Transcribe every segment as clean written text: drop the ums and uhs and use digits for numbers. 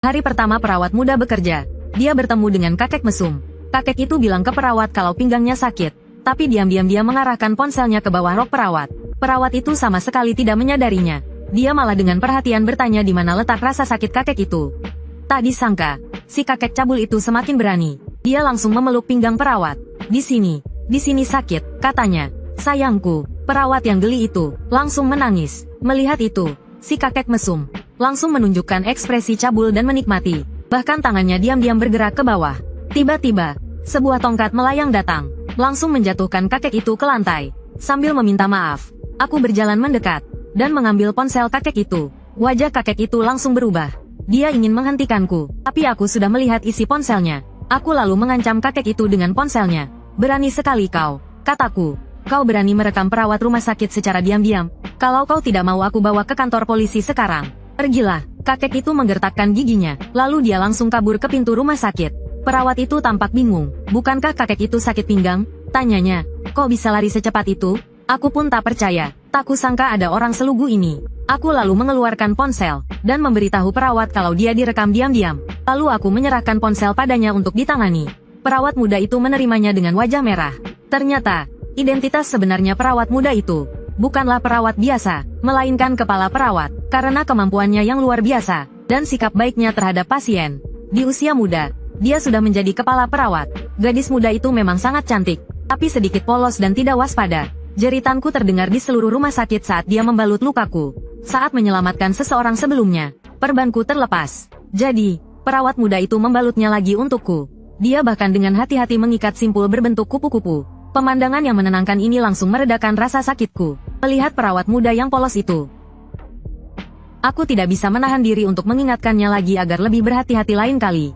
Hari pertama perawat muda bekerja, dia bertemu dengan kakek mesum. Kakek itu bilang ke perawat kalau pinggangnya sakit, tapi diam-diam dia mengarahkan ponselnya ke bawah rok perawat. Perawat itu sama sekali tidak menyadarinya. Dia malah dengan perhatian bertanya di mana letak rasa sakit kakek itu. Tak disangka, si kakek cabul itu semakin berani. Dia langsung memeluk pinggang perawat. Di sini sakit, katanya. Sayangku, perawat yang geli itu langsung menangis. Melihat itu, si kakek mesum langsung menunjukkan ekspresi cabul dan menikmati. Bahkan tangannya diam-diam bergerak ke bawah. Tiba-tiba, sebuah tongkat melayang datang, langsung menjatuhkan kakek itu ke lantai. Sambil meminta maaf, aku berjalan mendekat dan mengambil ponsel kakek itu. Wajah kakek itu langsung berubah. Dia ingin menghentikanku, tapi aku sudah melihat isi ponselnya. Aku lalu mengancam kakek itu dengan ponselnya. Berani sekali kau, kataku. Kau berani merekam perawat rumah sakit secara diam-diam. Kalau kau tidak mau aku bawa ke kantor polisi sekarang. Pergilah. Kakek itu menggertakkan giginya, lalu dia langsung kabur ke pintu rumah sakit. Perawat itu tampak bingung. Bukankah kakek itu sakit pinggang? Tanyanya. Kok bisa lari secepat itu? Aku pun tak percaya. Tak kusangka ada orang selugu ini. Aku lalu mengeluarkan ponsel dan memberitahu perawat kalau dia direkam diam-diam. Lalu aku menyerahkan ponsel padanya untuk ditangani. Perawat muda itu menerimanya dengan wajah merah. Ternyata, identitas sebenarnya perawat muda itu bukanlah perawat biasa, melainkan kepala perawat, karena kemampuannya yang luar biasa, dan sikap baiknya terhadap pasien. Di usia muda, dia sudah menjadi kepala perawat. Gadis muda itu memang sangat cantik, tapi sedikit polos dan tidak waspada. Jeritanku terdengar di seluruh rumah sakit saat dia membalut lukaku. Saat menyelamatkan seseorang sebelumnya, perbanku terlepas. Jadi, perawat muda itu membalutnya lagi untukku. Dia bahkan dengan hati-hati mengikat simpul berbentuk kupu-kupu. Pemandangan yang menenangkan ini langsung meredakan rasa sakitku. Melihat perawat muda yang polos itu, aku tidak bisa menahan diri untuk mengingatkannya lagi agar lebih berhati-hati lain kali.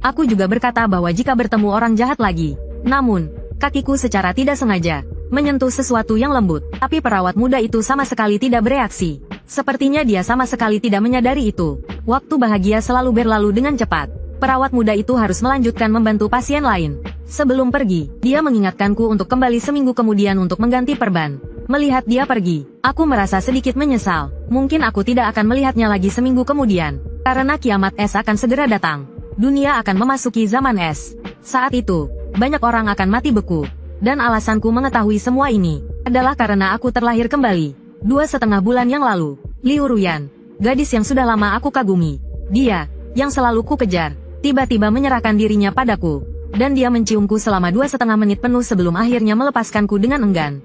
Aku juga berkata bahwa jika bertemu orang jahat lagi. Namun, kakiku secara tidak sengaja menyentuh sesuatu yang lembut. Tapi perawat muda itu sama sekali tidak bereaksi. Sepertinya dia sama sekali tidak menyadari itu. Waktu bahagia selalu berlalu dengan cepat. Perawat muda itu harus melanjutkan membantu pasien lain. Sebelum pergi, dia mengingatkanku untuk kembali seminggu kemudian untuk mengganti perban. Melihat dia pergi, aku merasa sedikit menyesal. Mungkin aku tidak akan melihatnya lagi seminggu kemudian. Karena kiamat es akan segera datang. Dunia akan memasuki zaman es. Saat itu, banyak orang akan mati beku. Dan alasanku mengetahui semua ini adalah karena aku terlahir kembali. 2,5 bulan yang lalu, Liu Ruyan, gadis yang sudah lama aku kagumi. Dia, yang selalu ku kejar, tiba-tiba menyerahkan dirinya padaku. Dan dia menciumku selama 2,5 menit penuh sebelum akhirnya melepaskanku dengan enggan.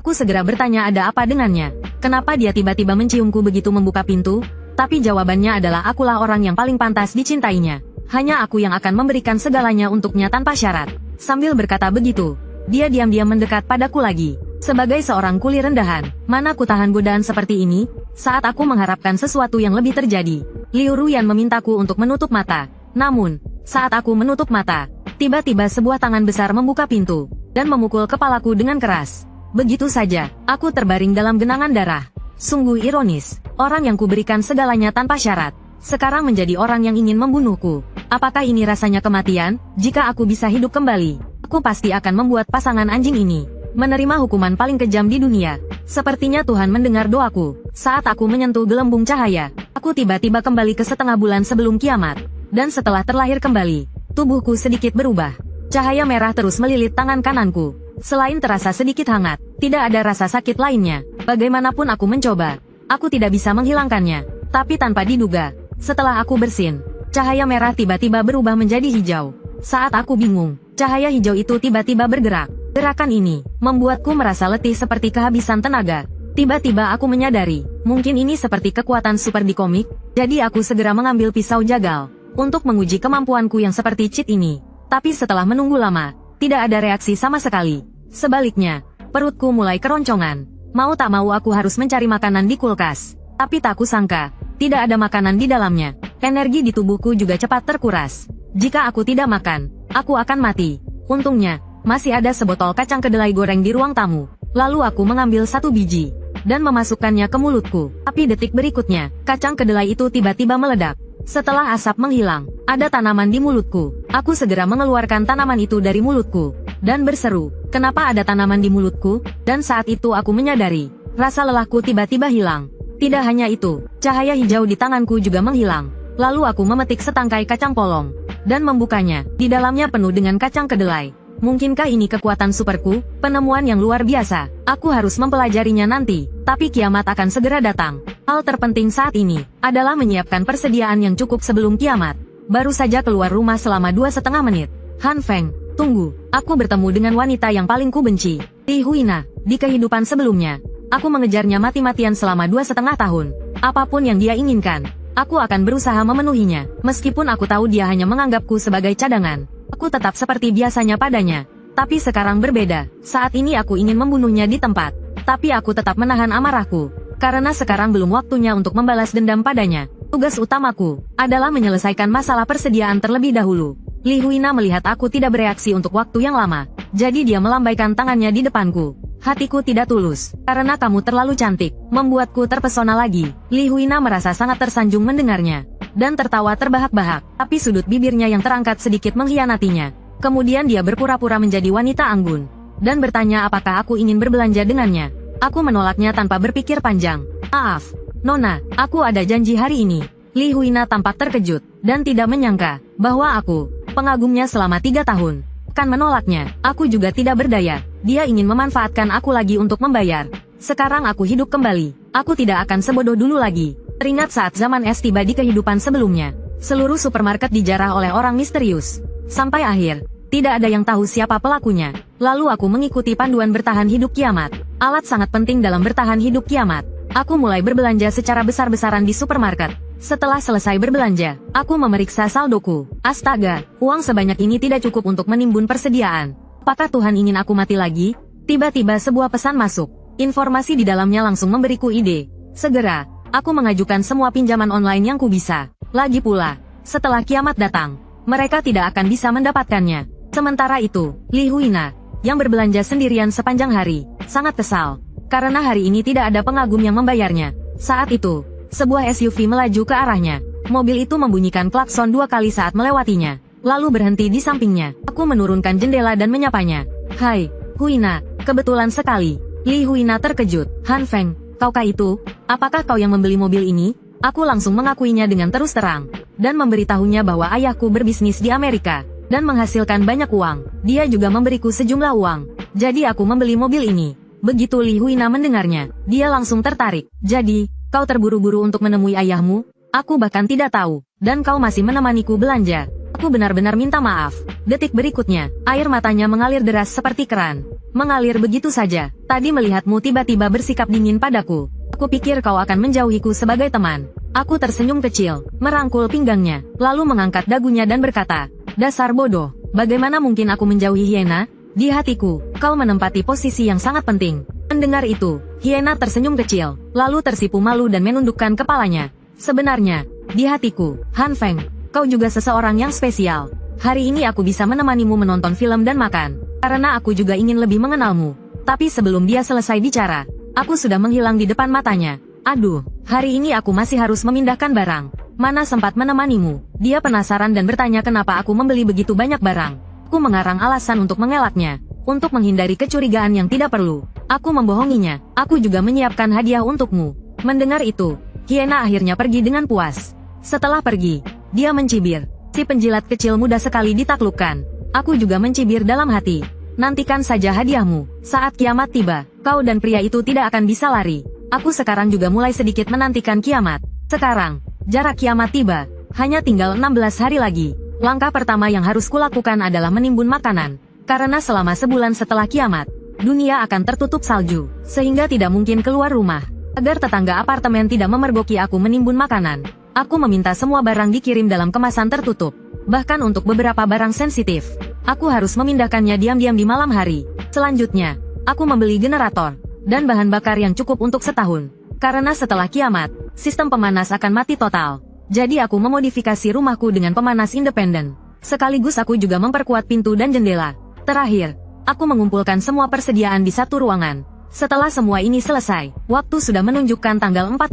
Aku segera bertanya ada apa dengannya. Kenapa dia tiba-tiba menciumku begitu membuka pintu? Tapi jawabannya adalah akulah orang yang paling pantas dicintainya. Hanya aku yang akan memberikan segalanya untuknya tanpa syarat. Sambil berkata begitu, dia diam-diam mendekat padaku lagi. Sebagai seorang kuli rendahan, mana ku tahan godaan seperti ini? Saat aku mengharapkan sesuatu yang lebih terjadi, Liu Ruyan memintaku untuk menutup mata. Namun, saat aku menutup mata, tiba-tiba sebuah tangan besar membuka pintu dan memukul kepalaku dengan keras. Begitu saja, aku terbaring dalam genangan darah. Sungguh ironis, orang yang kuberikan segalanya tanpa syarat, sekarang menjadi orang yang ingin membunuhku. Apakah ini rasanya kematian? Jika aku bisa hidup kembali, aku pasti akan membuat pasangan anjing ini menerima hukuman paling kejam di dunia. Sepertinya Tuhan mendengar doaku. Saat aku menyentuh gelembung cahaya, aku tiba-tiba kembali ke setengah bulan sebelum kiamat. Dan setelah terlahir kembali, tubuhku sedikit berubah. Cahaya merah terus melilit tangan kananku. Selain terasa sedikit hangat, tidak ada rasa sakit lainnya. Bagaimanapun aku mencoba, aku tidak bisa menghilangkannya. Tapi tanpa diduga, setelah aku bersin, cahaya merah tiba-tiba berubah menjadi hijau. Saat aku bingung, cahaya hijau itu tiba-tiba bergerak. Gerakan ini membuatku merasa letih seperti kehabisan tenaga. Tiba-tiba aku menyadari, mungkin ini seperti kekuatan super di komik. Jadi aku segera mengambil pisau jagal untuk menguji kemampuanku yang seperti cheat ini. Tapi setelah menunggu lama, tidak ada reaksi sama sekali. Sebaliknya, perutku mulai keroncongan. Mau tak mau aku harus mencari makanan di kulkas. Tapi tak kusangka, tidak ada makanan di dalamnya. Energi di tubuhku juga cepat terkuras. Jika aku tidak makan, aku akan mati. Untungnya, masih ada sebotol kacang kedelai goreng di ruang tamu. Lalu aku mengambil 1 biji dan memasukkannya ke mulutku. Tapi detik berikutnya, kacang kedelai itu tiba-tiba meledak. Setelah asap menghilang, ada tanaman di mulutku. Aku segera mengeluarkan tanaman itu dari mulutku dan berseru, "Kenapa ada tanaman di mulutku?" Dan saat itu aku menyadari, rasa lelahku tiba-tiba hilang. Tidak hanya itu, cahaya hijau di tanganku juga menghilang. Lalu aku memetik setangkai kacang polong dan membukanya. Di dalamnya penuh dengan kacang kedelai. Mungkinkah ini kekuatan superku? Penemuan yang luar biasa. Aku harus mempelajarinya nanti. Tapi kiamat akan segera datang. Hal terpenting saat ini adalah menyiapkan persediaan yang cukup sebelum kiamat. Baru saja keluar rumah selama 2,5 menit. Han Feng, tunggu. Aku bertemu dengan wanita yang paling ku benci. Li Huina. Di kehidupan sebelumnya, aku mengejarnya mati-matian selama 2,5 tahun. Apapun yang dia inginkan, aku akan berusaha memenuhinya. Meskipun aku tahu dia hanya menganggapku sebagai cadangan, aku tetap seperti biasanya padanya. Tapi sekarang berbeda. Saat ini aku ingin membunuhnya di tempat. Tapi aku tetap menahan amarahku. Karena sekarang belum waktunya untuk membalas dendam padanya. Tugas utamaku adalah menyelesaikan masalah persediaan terlebih dahulu. Li Huina melihat aku tidak bereaksi untuk waktu yang lama. Jadi dia melambaikan tangannya di depanku. Hatiku tidak tulus, karena kamu terlalu cantik, membuatku terpesona lagi. Li Huina merasa sangat tersanjung mendengarnya, dan tertawa terbahak-bahak, tapi sudut bibirnya yang terangkat sedikit mengkhianatinya. Kemudian dia berpura-pura menjadi wanita anggun, dan bertanya apakah aku ingin berbelanja dengannya. Aku menolaknya tanpa berpikir panjang. Maaf, Nona, aku ada janji hari ini. Li Huina tampak terkejut, dan tidak menyangka bahwa aku, pengagumnya selama 3 tahun, akan menolaknya. Aku juga tidak berdaya. Dia ingin memanfaatkan aku lagi untuk membayar. Sekarang aku hidup kembali. Aku tidak akan sebodoh dulu lagi. Teringat saat zaman es tiba di kehidupan sebelumnya. Seluruh supermarket dijarah oleh orang misterius. Sampai akhir, tidak ada yang tahu siapa pelakunya. Lalu aku mengikuti panduan bertahan hidup kiamat. Alat sangat penting dalam bertahan hidup kiamat. Aku mulai berbelanja secara besar-besaran di supermarket. Setelah selesai berbelanja, aku memeriksa saldoku. Astaga, uang sebanyak ini tidak cukup untuk menimbun persediaan. Apakah Tuhan ingin aku mati lagi? Tiba-tiba sebuah pesan masuk. Informasi di dalamnya langsung memberiku ide. Segera, aku mengajukan semua pinjaman online yang ku bisa. Lagi pula, setelah kiamat datang, mereka tidak akan bisa mendapatkannya. Sementara itu, Li Huina, yang berbelanja sendirian sepanjang hari, sangat kesal. Karena hari ini tidak ada pengagum yang membayarnya. Saat itu, sebuah SUV melaju ke arahnya. Mobil itu membunyikan klakson 2 kali saat melewatinya, lalu berhenti di sampingnya. Aku menurunkan jendela dan menyapanya. Hai, Huina, kebetulan sekali. Li Huina terkejut. Han Feng, kaukah itu? Apakah kau yang membeli mobil ini? Aku langsung mengakuinya dengan terus terang, dan memberitahunya bahwa ayahku berbisnis di Amerika, dan menghasilkan banyak uang. Dia juga memberiku sejumlah uang. Jadi aku membeli mobil ini. Begitu Li Huina mendengarnya, dia langsung tertarik. Jadi, kau terburu-buru untuk menemui ayahmu? Aku bahkan tidak tahu. Dan kau masih menemaniku belanja. Aku benar-benar minta maaf. Detik berikutnya, air matanya mengalir deras seperti keran. Mengalir begitu saja. Tadi melihatmu tiba-tiba bersikap dingin padaku. Aku pikir kau akan menjauhiku sebagai teman. Aku tersenyum kecil, merangkul pinggangnya, lalu mengangkat dagunya dan berkata, dasar bodoh, bagaimana mungkin aku menjauhi Hiena? Di hatiku, kau menempati posisi yang sangat penting. Mendengar itu, Hiena tersenyum kecil, lalu tersipu malu dan menundukkan kepalanya. Sebenarnya, di hatiku, Han Feng, kau juga seseorang yang spesial. Hari ini aku bisa menemanimu menonton film dan makan, karena aku juga ingin lebih mengenalmu. Tapi sebelum dia selesai bicara, aku sudah menghilang di depan matanya. Aduh, hari ini aku masih harus memindahkan barang. Mana sempat menemanimu? Dia penasaran dan bertanya kenapa aku membeli begitu banyak barang. Aku mengarang alasan untuk mengelaknya, untuk menghindari kecurigaan yang tidak perlu. Aku membohonginya, aku juga menyiapkan hadiah untukmu. Mendengar itu, Hiena akhirnya pergi dengan puas. Setelah pergi, dia mencibir. Si penjilat kecil mudah sekali ditaklukkan. Aku juga mencibir dalam hati. Nantikan saja hadiahmu. Saat kiamat tiba, kau dan pria itu tidak akan bisa lari. Aku sekarang juga mulai sedikit menantikan kiamat. Sekarang, jarak kiamat tiba. Hanya tinggal 16 hari lagi. Langkah pertama yang harus kulakukan adalah menimbun makanan. Karena selama sebulan setelah kiamat, dunia akan tertutup salju, sehingga tidak mungkin keluar rumah. Agar tetangga apartemen tidak memergoki aku menimbun makanan, aku meminta semua barang dikirim dalam kemasan tertutup. Bahkan untuk beberapa barang sensitif, aku harus memindahkannya diam-diam di malam hari. Selanjutnya, aku membeli generator dan bahan bakar yang cukup untuk setahun. Karena setelah kiamat, sistem pemanas akan mati total. Jadi aku memodifikasi rumahku dengan pemanas independen. Sekaligus aku juga memperkuat pintu dan jendela. Terakhir, aku mengumpulkan semua persediaan di satu ruangan. Setelah semua ini selesai, waktu sudah menunjukkan tanggal 14.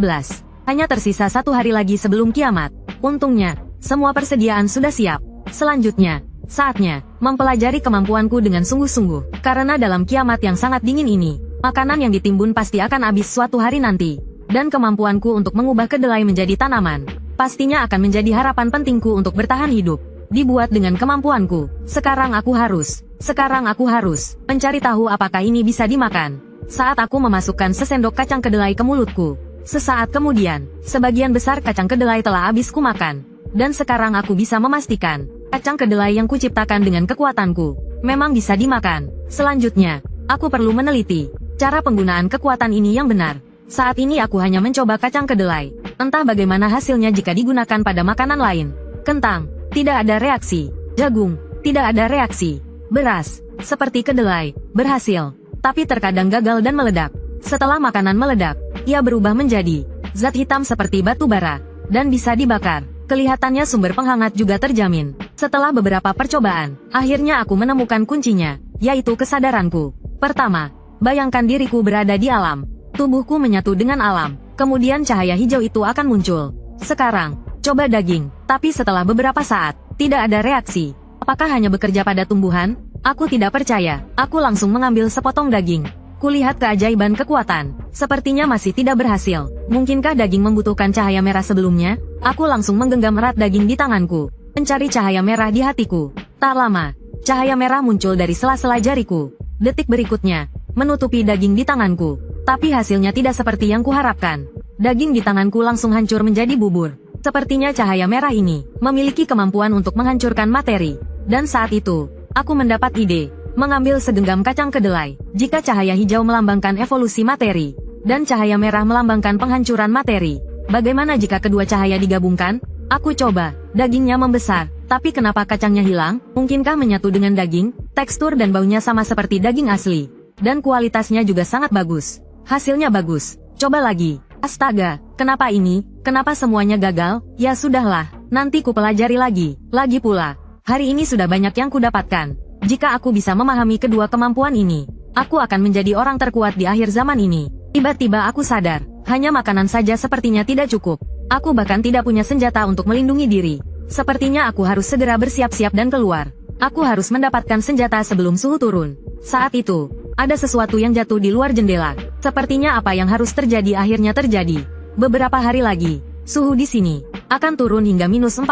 Hanya tersisa 1 hari lagi sebelum kiamat. Untungnya, semua persediaan sudah siap. Selanjutnya, saatnya mempelajari kemampuanku dengan sungguh-sungguh. Karena dalam kiamat yang sangat dingin ini, makanan yang ditimbun pasti akan habis suatu hari nanti. Dan kemampuanku untuk mengubah kedelai menjadi tanaman pastinya akan menjadi harapan pentingku untuk bertahan hidup. Dibuat dengan kemampuanku. Sekarang aku harus mencari tahu apakah ini bisa dimakan. Saat aku memasukkan sesendok kacang kedelai ke mulutku, sesaat kemudian, sebagian besar kacang kedelai telah habis kumakan. Dan sekarang aku bisa memastikan, kacang kedelai yang kuciptakan dengan kekuatanku, memang bisa dimakan. Selanjutnya, aku perlu meneliti cara penggunaan kekuatan ini yang benar. Saat ini aku hanya mencoba kacang kedelai. Entah bagaimana hasilnya jika digunakan pada makanan lain. Kentang, tidak ada reaksi. Jagung, tidak ada reaksi. Beras, seperti kedelai, berhasil. Tapi terkadang gagal dan meledak. Setelah makanan meledak, ia berubah menjadi zat hitam seperti batu bara, dan bisa dibakar. Kelihatannya sumber penghangat juga terjamin. Setelah beberapa percobaan, akhirnya aku menemukan kuncinya, yaitu kesadaranku. Pertama, bayangkan diriku berada di alam. Tubuhku menyatu dengan alam, kemudian cahaya hijau itu akan muncul. Sekarang, coba daging, tapi setelah beberapa saat, tidak ada reaksi. Apakah hanya bekerja pada tumbuhan? Aku tidak percaya. Aku langsung mengambil sepotong daging. Kulihat keajaiban kekuatan. Sepertinya masih tidak berhasil. Mungkinkah daging membutuhkan cahaya merah sebelumnya? Aku langsung menggenggam erat daging di tanganku, mencari cahaya merah di hatiku. Tak lama, cahaya merah muncul dari sela-sela jariku. Detik berikutnya, menutupi daging di tanganku. Tapi hasilnya tidak seperti yang kuharapkan. Daging di tanganku langsung hancur menjadi bubur. Sepertinya cahaya merah ini memiliki kemampuan untuk menghancurkan materi. Dan saat itu, aku mendapat ide, mengambil segenggam kacang kedelai. Jika cahaya hijau melambangkan evolusi materi, dan cahaya merah melambangkan penghancuran materi, bagaimana jika kedua cahaya digabungkan? Aku coba, dagingnya membesar. Tapi kenapa kacangnya hilang? Mungkinkah menyatu dengan daging? Tekstur dan baunya sama seperti daging asli. Dan kualitasnya juga sangat bagus. Hasilnya bagus. Coba lagi. Astaga, kenapa ini? Kenapa semuanya gagal? Ya sudahlah, nanti ku pelajari lagi. Lagi pula, hari ini sudah banyak yang kudapatkan. Jika aku bisa memahami kedua kemampuan ini, aku akan menjadi orang terkuat di akhir zaman ini. Tiba-tiba aku sadar, hanya makanan saja sepertinya tidak cukup. Aku bahkan tidak punya senjata untuk melindungi diri. Sepertinya aku harus segera bersiap-siap dan keluar. Aku harus mendapatkan senjata sebelum suhu turun. Saat itu, ada sesuatu yang jatuh di luar jendela. Sepertinya apa yang harus terjadi akhirnya terjadi. Beberapa hari lagi, suhu di sini akan turun hingga minus 45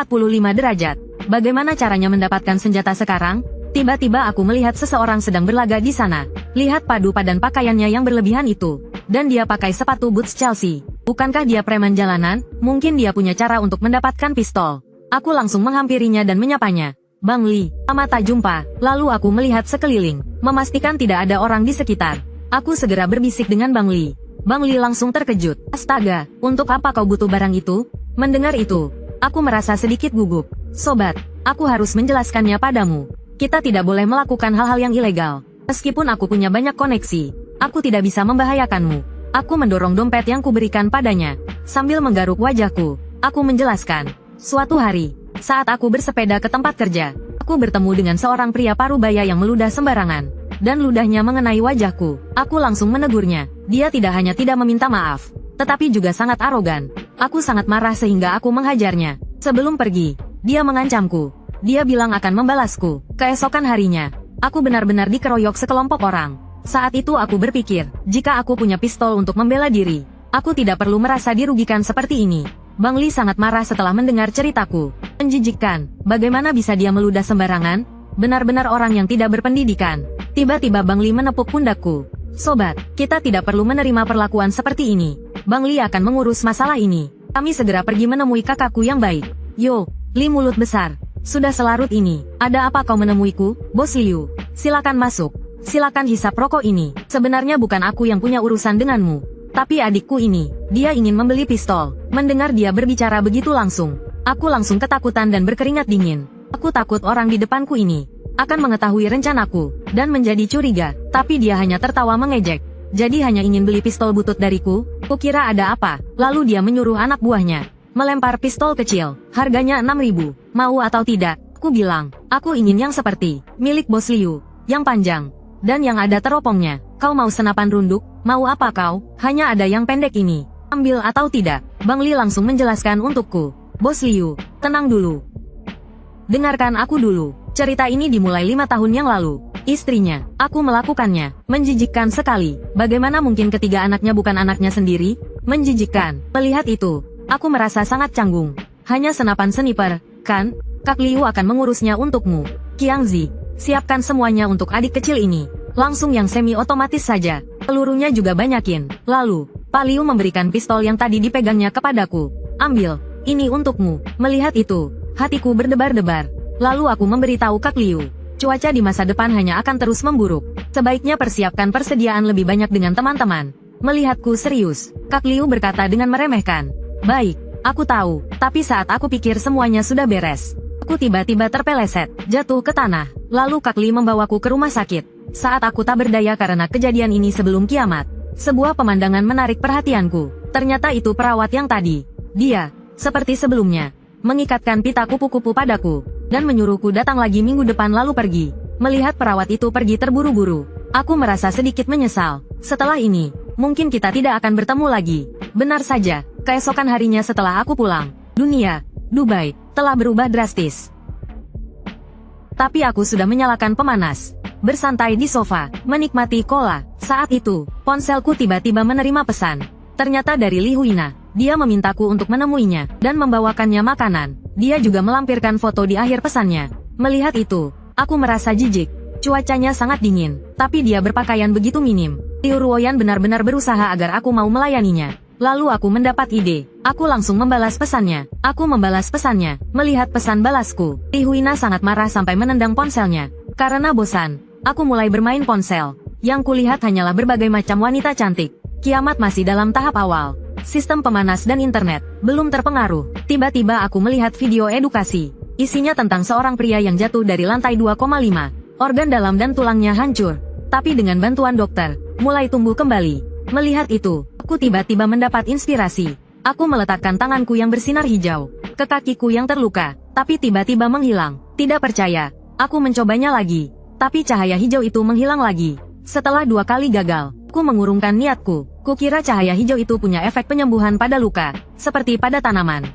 derajat. Bagaimana caranya mendapatkan senjata sekarang? Tiba-tiba aku melihat seseorang sedang berlaga di sana. Lihat padu padan pakaiannya yang berlebihan itu. Dan dia pakai sepatu boots Chelsea. Bukankah dia preman jalanan? Mungkin dia punya cara untuk mendapatkan pistol. Aku langsung menghampirinya dan menyapanya. Bang Li, lama tak jumpa. Lalu aku melihat sekeliling, memastikan tidak ada orang di sekitar. Aku segera berbisik dengan Bang Li. Bang Li langsung terkejut. Astaga, untuk apa kau butuh barang itu? Mendengar itu, aku merasa sedikit gugup. Sobat, aku harus menjelaskannya padamu. Kita tidak boleh melakukan hal-hal yang ilegal. Meskipun aku punya banyak koneksi, aku tidak bisa membahayakanmu. Aku mendorong dompet yang kuberikan padanya. Sambil menggaruk wajahku, aku menjelaskan. Suatu hari, saat aku bersepeda ke tempat kerja, aku bertemu dengan seorang pria parubaya yang meludah sembarangan. Dan ludahnya mengenai wajahku. Aku langsung menegurnya. Dia tidak hanya tidak meminta maaf, tetapi juga sangat arogan. Aku sangat marah sehingga aku menghajarnya. Sebelum pergi, dia mengancamku. Dia bilang akan membalasku. Keesokan harinya, aku benar-benar dikeroyok sekelompok orang. Saat itu aku berpikir, jika aku punya pistol untuk membela diri, aku tidak perlu merasa dirugikan seperti ini. Bang Li sangat marah setelah mendengar ceritaku. Menjijikkan, bagaimana bisa dia meludah sembarangan? Benar-benar orang yang tidak berpendidikan. Tiba-tiba Bang Li menepuk pundakku. Sobat, kita tidak perlu menerima perlakuan seperti ini. Bang Li akan mengurus masalah ini. Kami segera pergi menemui kakakku yang baik. Yo, Li mulut besar. Sudah selarut ini. Ada apa kau menemuiku, Bos Liu? Silakan masuk. Silakan hisap rokok ini. Sebenarnya bukan aku yang punya urusan denganmu, tapi adikku ini. Dia ingin membeli pistol. Mendengar dia berbicara begitu langsung, aku langsung ketakutan dan berkeringat dingin. Aku takut orang di depanku ini akan mengetahui rencanaku dan menjadi curiga. Tapi dia hanya tertawa mengejek. Jadi hanya ingin beli pistol butut dariku? Kukira ada apa. Lalu dia menyuruh anak buahnya melempar pistol kecil. Harganya 6.000. Mau atau tidak? Ku bilang, aku ingin yang seperti milik Bos Liu, yang panjang dan yang ada teropongnya. Kau mau senapan runduk? Mau apa kau? Hanya ada yang pendek ini. Ambil atau tidak? Bang Li langsung menjelaskan untukku. Bos Liu, tenang dulu. Dengarkan aku dulu. Cerita ini dimulai 5 tahun yang lalu. Istrinya, aku melakukannya. Menjijikkan sekali. Bagaimana mungkin ketiga anaknya bukan anaknya sendiri? Menjijikkan. Melihat itu, aku merasa sangat canggung. Hanya senapan sniper, kan? Kak Liu akan mengurusnya untukmu. Qiangzi, siapkan semuanya untuk adik kecil ini. Langsung yang semi-otomatis saja. Pelurunya juga banyakin. Lalu, Pak Liu memberikan pistol yang tadi dipegangnya kepadaku. Ambil, ini untukmu. Melihat itu, hatiku berdebar-debar. Lalu aku memberitahu Kak Liu. Cuaca di masa depan hanya akan terus memburuk. Sebaiknya persiapkan persediaan lebih banyak dengan teman-teman. Melihatku serius, Kak Liu berkata dengan meremehkan. Baik, aku tahu, tapi saat aku pikir semuanya sudah beres, aku tiba-tiba terpeleset, jatuh ke tanah. Lalu Kak Li membawaku ke rumah sakit. Saat aku tak berdaya karena kejadian ini sebelum kiamat, sebuah pemandangan menarik perhatianku. Ternyata itu perawat yang tadi. Dia, seperti sebelumnya, mengikatkan pita kupu-kupu padaku, dan menyuruhku datang lagi minggu depan lalu pergi. Melihat perawat itu pergi terburu-buru, aku merasa sedikit menyesal. Setelah ini, mungkin kita tidak akan bertemu lagi. Benar saja, keesokan harinya setelah aku pulang, dunia, Dubai, telah berubah drastis. Tapi aku sudah menyalakan pemanas, bersantai di sofa, menikmati cola. Saat itu, ponselku tiba-tiba menerima pesan. Ternyata dari Li Huina. Dia memintaku untuk menemuinya, dan membawakannya makanan. Dia juga melampirkan foto di akhir pesannya. Melihat itu, aku merasa jijik. Cuacanya sangat dingin, tapi dia berpakaian begitu minim. Liu Ruoyan benar-benar berusaha agar aku mau melayaninya. Lalu aku mendapat ide. Aku langsung membalas pesannya. Aku membalas pesannya. Melihat pesan balasku, Li Huina sangat marah sampai menendang ponselnya. Karena bosan, aku mulai bermain ponsel. Yang kulihat hanyalah berbagai macam wanita cantik. Kiamat masih dalam tahap awal. Sistem pemanas dan internet belum terpengaruh. Tiba-tiba aku melihat video edukasi. Isinya tentang seorang pria yang jatuh dari lantai 2,5. Organ dalam dan tulangnya hancur. Tapi dengan bantuan dokter, mulai tumbuh kembali. Melihat itu, aku tiba-tiba mendapat inspirasi. Aku meletakkan tanganku yang bersinar hijau ke kakiku yang terluka, tapi tiba-tiba menghilang. Tidak percaya, aku mencobanya lagi. Tapi cahaya hijau itu menghilang lagi. Setelah 2 kali gagal, aku mengurungkan niatku. Kukira cahaya hijau itu punya efek penyembuhan pada luka, seperti pada tanaman.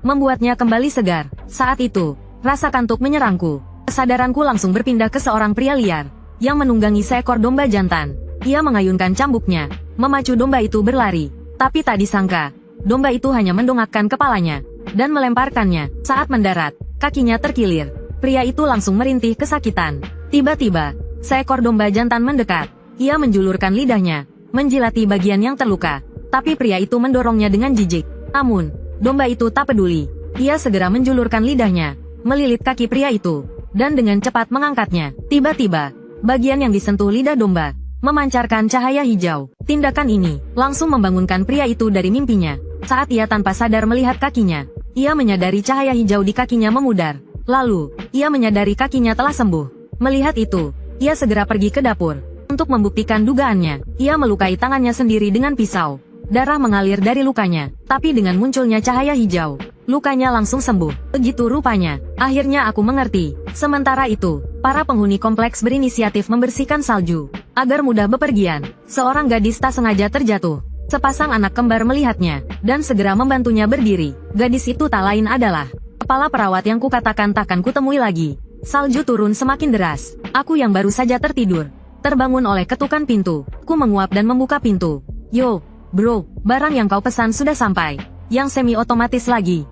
Membuatnya kembali segar. Saat itu, rasa kantuk menyerangku. Kesadaranku langsung berpindah ke seorang pria liar, yang menunggangi seekor domba jantan. Ia mengayunkan cambuknya, memacu domba itu berlari. Tapi tak disangka, domba itu hanya mendongakkan kepalanya, dan melemparkannya. Saat mendarat, kakinya terkilir. Pria itu langsung merintih kesakitan. Tiba-tiba, seekor domba jantan mendekat. Ia menjulurkan lidahnya, menjilati bagian yang terluka. Tapi pria itu mendorongnya dengan jijik. Namun, domba itu tak peduli. Ia segera menjulurkan lidahnya, melilit kaki pria itu, dan dengan cepat mengangkatnya. Tiba-tiba, bagian yang disentuh lidah domba memancarkan cahaya hijau. Tindakan ini langsung membangunkan pria itu dari mimpinya. Saat ia tanpa sadar melihat kakinya, ia menyadari cahaya hijau di kakinya memudar. Lalu, ia menyadari kakinya telah sembuh. Melihat itu, ia segera pergi ke dapur. Untuk membuktikan dugaannya, ia melukai tangannya sendiri dengan pisau. Darah mengalir dari lukanya, tapi dengan munculnya cahaya hijau, lukanya langsung sembuh. Begitu rupanya. Akhirnya aku mengerti. Sementara itu, para penghuni kompleks berinisiatif membersihkan salju agar mudah bepergian. Seorang gadis tak sengaja terjatuh. Sepasang anak kembar melihatnya, dan segera membantunya berdiri. Gadis itu tak lain adalah kepala perawat yang kukatakan takkan kutemui lagi. Salju turun semakin deras. Aku yang baru saja tertidur, terbangun oleh ketukan pintu. Ku menguap dan membuka pintu. Yo, bro, barang yang kau pesan sudah sampai. Yang semi-otomatis lagi.